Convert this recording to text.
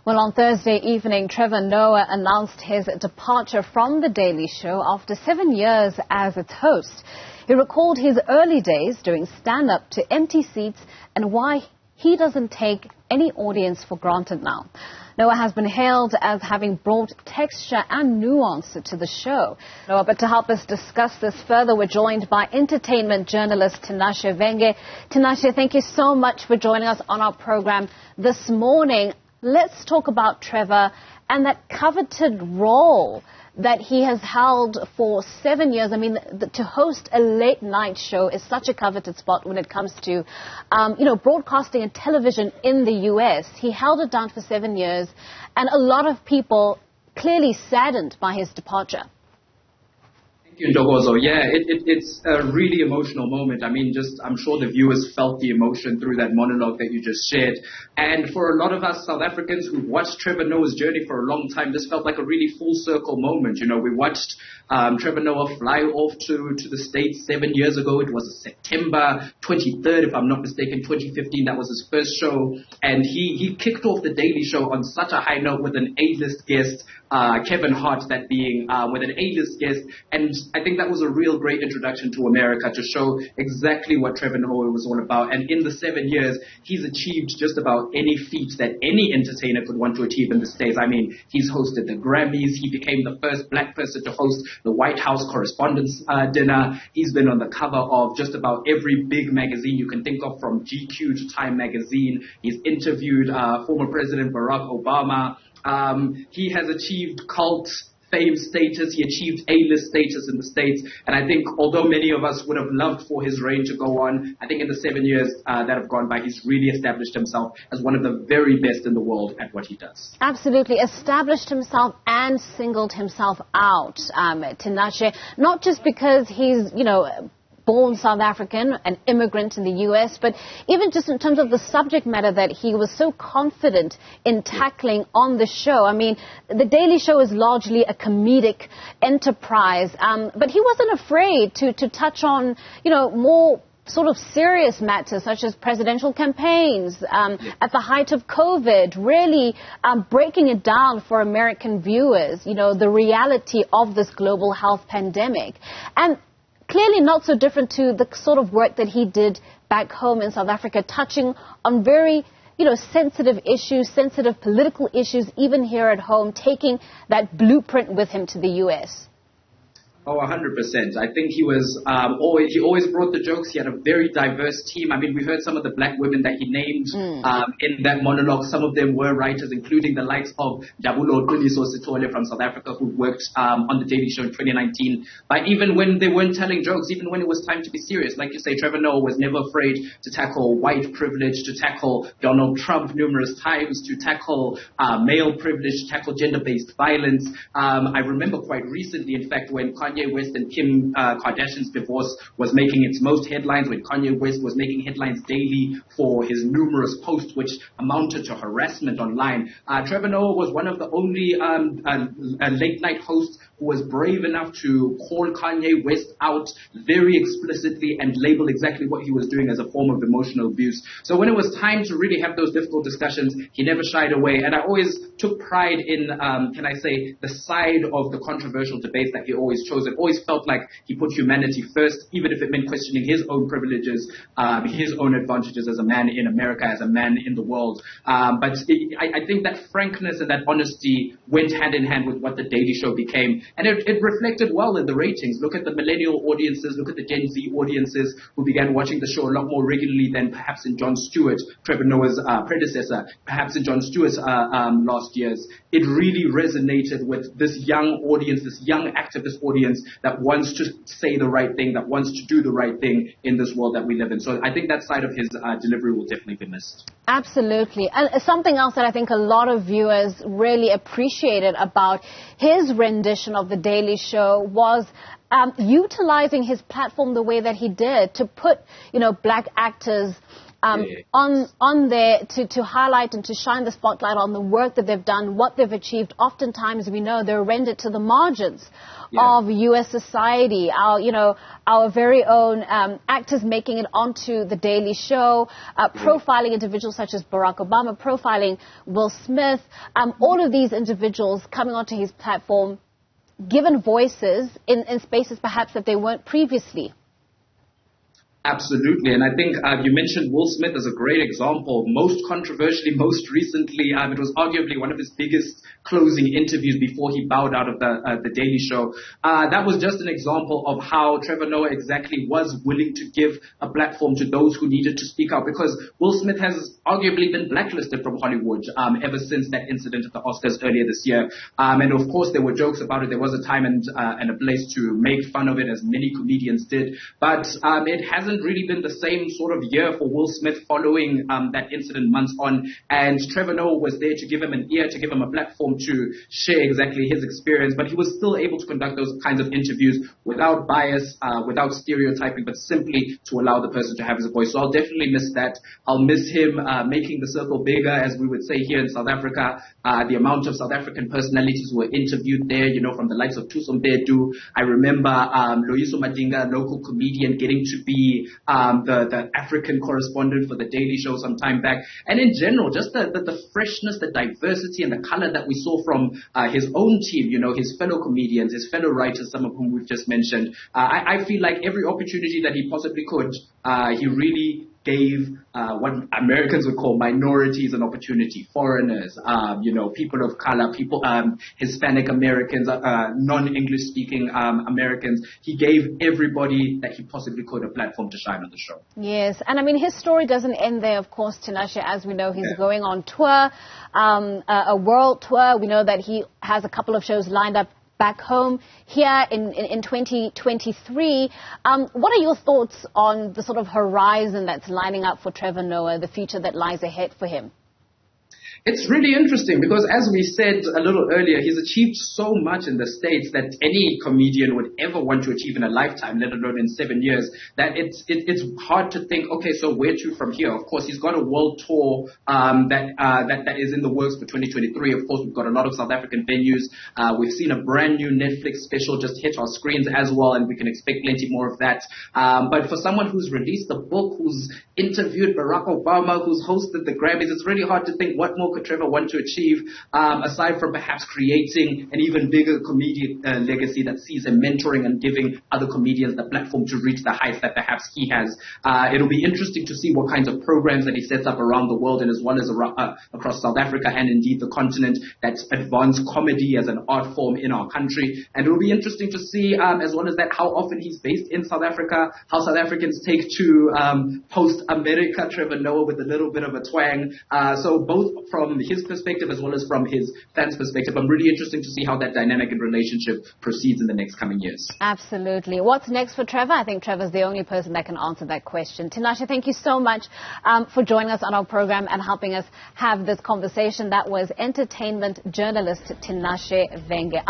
Well, on Thursday evening, Trevor Noah announced his departure from The Daily Show after 7 years as its host. He recalled his early days doing stand-up to empty seats and why he doesn't take any audience for granted now. Noah has been hailed as having brought texture and nuance to the show. Noah, but to help us discuss this further, we're joined by entertainment journalist Tinashe Venge. Tinashe, thank you so much for joining us on our program this morning. Let's talk about Trevor and that coveted role that he has held for 7 years. I mean, to host a late night show is such a coveted spot when it comes to, broadcasting and television in the U.S. He held it down for 7 years, and a lot of people clearly saddened by his departure. Thank you, Ndogozo. Yeah, it's a really emotional moment. I mean, I'm sure the viewers felt the emotion through that monologue that you just shared. And for a lot of us South Africans who've watched Trevor Noah's journey for a long time, this felt like a really full circle moment. You know, we watched Trevor Noah fly off to the States 7 years ago. It was September 23rd, if I'm not mistaken, 2015. That was his first show. And he kicked off The Daily Show on such a high note with an A-list guest, Kevin Hart, that being with an A-list guest. And I think that was a real great introduction to America to show exactly what Trevor Noah was all about. And in the 7 years, he's achieved just about any feat that any entertainer could want to achieve in the States. I mean, he's hosted the Grammys. He became the first black person to host the White House Correspondents' Dinner. He's been on the cover of just about every big magazine you can think of, from GQ to Time Magazine. He's interviewed former President Barack Obama. He has achieved cult fame status. He achieved A-list status in the States. And I think although many of us would have loved for his reign to go on, I think in the 7 years that have gone by, he's really established himself as one of the very best in the world at what he does. Absolutely. Established himself and singled himself out, Tinashe, not just because he's, born South African, an immigrant in the U.S., but even just in terms of the subject matter that he was so confident in tackling on the show. I mean, The Daily Show is largely a comedic enterprise, but he wasn't afraid to touch on, more sort of serious matters such as presidential campaigns at the height of COVID, really breaking it down for American viewers, the reality of this global health pandemic. And clearly not so different to the sort of work that he did back home in South Africa, touching on very, sensitive issues, sensitive political issues, even here at home, taking that blueprint with him to the U.S. Oh, 100%. I think he was he always brought the jokes. He had a very diverse team. I mean, we heard some of the black women that he named in that monologue. Some of them were writers, including the likes of Jabulo Sitole from South Africa, who worked on The Daily Show in 2019. But even when they weren't telling jokes, even when it was time to be serious, like you say, Trevor Noah was never afraid to tackle white privilege, to tackle Donald Trump numerous times, to tackle male privilege, to tackle gender-based violence. I remember quite recently, in fact, when Kanye West and Kim Kardashian's divorce was making its most headlines, when Kanye West was making headlines daily for his numerous posts which amounted to harassment online. Trevor Noah was one of the only late night hosts who was brave enough to call Kanye West out very explicitly and label exactly what he was doing as a form of emotional abuse. So when it was time to really have those difficult discussions, he never shied away. And I always took pride in, the side of the controversial debates that he always chose. It always felt like he put humanity first, even if it meant questioning his own privileges, his own advantages as a man in America, as a man in the world. But I think that frankness and that honesty went hand in hand with what The Daily Show became. And it reflected well in the ratings. Look at the millennial audiences, look at the Gen Z audiences who began watching the show a lot more regularly than perhaps in Jon Stewart, Trevor Noah's predecessor, perhaps in Jon Stewart's last years. It really resonated with this young audience, this young activist audience that wants to say the right thing, that wants to do the right thing in this world that we live in. So I think that side of his delivery will definitely be missed. Absolutely. And something else that I think a lot of viewers really appreciated about his rendition of The Daily Show was utilizing his platform the way that he did to put, black actors on there to highlight and to shine the spotlight on the work that they've done, what they've achieved. Oftentimes, we know they're rendered to the margins of U.S. society. Our very own actors making it onto The Daily Show, profiling individuals such as Barack Obama, profiling Will Smith, all of these individuals coming onto his platform, given voices in spaces perhaps that they weren't previously. Absolutely, and I think you mentioned Will Smith as a great example. Most controversially, most recently, it was arguably one of his biggest closing interviews before he bowed out of the Daily Show. That was just an example of how Trevor Noah exactly was willing to give a platform to those who needed to speak out, because Will Smith has arguably been blacklisted from Hollywood ever since that incident at the Oscars earlier this year. And of course, there were jokes about it. There was a time and a place to make fun of it, as many comedians did. But it hasn't really been the same sort of year for Will Smith following that incident months on, and Trevor Noah was there to give him an ear, to give him a platform to share exactly his experience, but he was still able to conduct those kinds of interviews without bias, without stereotyping, but simply to allow the person to have his voice. So I'll definitely miss that. I'll miss him making the circle bigger, as we would say here in South Africa. The amount of South African personalities who were interviewed there, from the likes of Thuso Mbedu. I remember Loyiso Madinga, a local comedian, getting to be the African correspondent for The Daily Show some time back. And in general, just the freshness, the diversity, and the color that we saw from his own team, his fellow comedians, his fellow writers, some of whom we've just mentioned. I feel like every opportunity that he possibly could, he really gave what Americans would call minorities an opportunity, foreigners, people of color, people, Hispanic Americans, non-English speaking Americans. He gave everybody that he possibly could a platform to shine on the show. Yes, and I mean, his story doesn't end there, of course, Tinashe. As we know, he's going on tour, a world tour. We know that he has a couple of shows lined up back home here in 2023. What are your thoughts on the sort of horizon that's lining up for Trevor Noah, the future that lies ahead for him? It's really interesting because, as we said a little earlier, he's achieved so much in the States that any comedian would ever want to achieve in a lifetime, let alone in 7 years, that it's hard to think, okay, so where to from here? Of course, he's got a world tour that is in the works for 2023. Of course, we've got a lot of South African venues. We've seen a brand new Netflix special just hit our screens as well, and we can expect plenty more of that. But for someone who's released a book, who's interviewed Barack Obama, who's hosted the Grammys, it's really hard to think what more could Trevor want to achieve, aside from perhaps creating an even bigger comedian legacy that sees him mentoring and giving other comedians the platform to reach the heights that perhaps he has. It'll be interesting to see what kinds of programs that he sets up around the world and as well as across South Africa and indeed the continent that advance comedy as an art form in our country. And it'll be interesting to see, as well as that, how often he's based in South Africa, how South Africans take to post-America Trevor Noah with a little bit of a twang. So both from his perspective as well as from his fans' perspective, I'm really interested to see how that dynamic and relationship proceeds in the next coming years. Absolutely. What's next for Trevor? I think Trevor's the only person that can answer that question. Tinashe, thank you so much for joining us on our program and helping us have this conversation. That was entertainment journalist Tinashe Venge.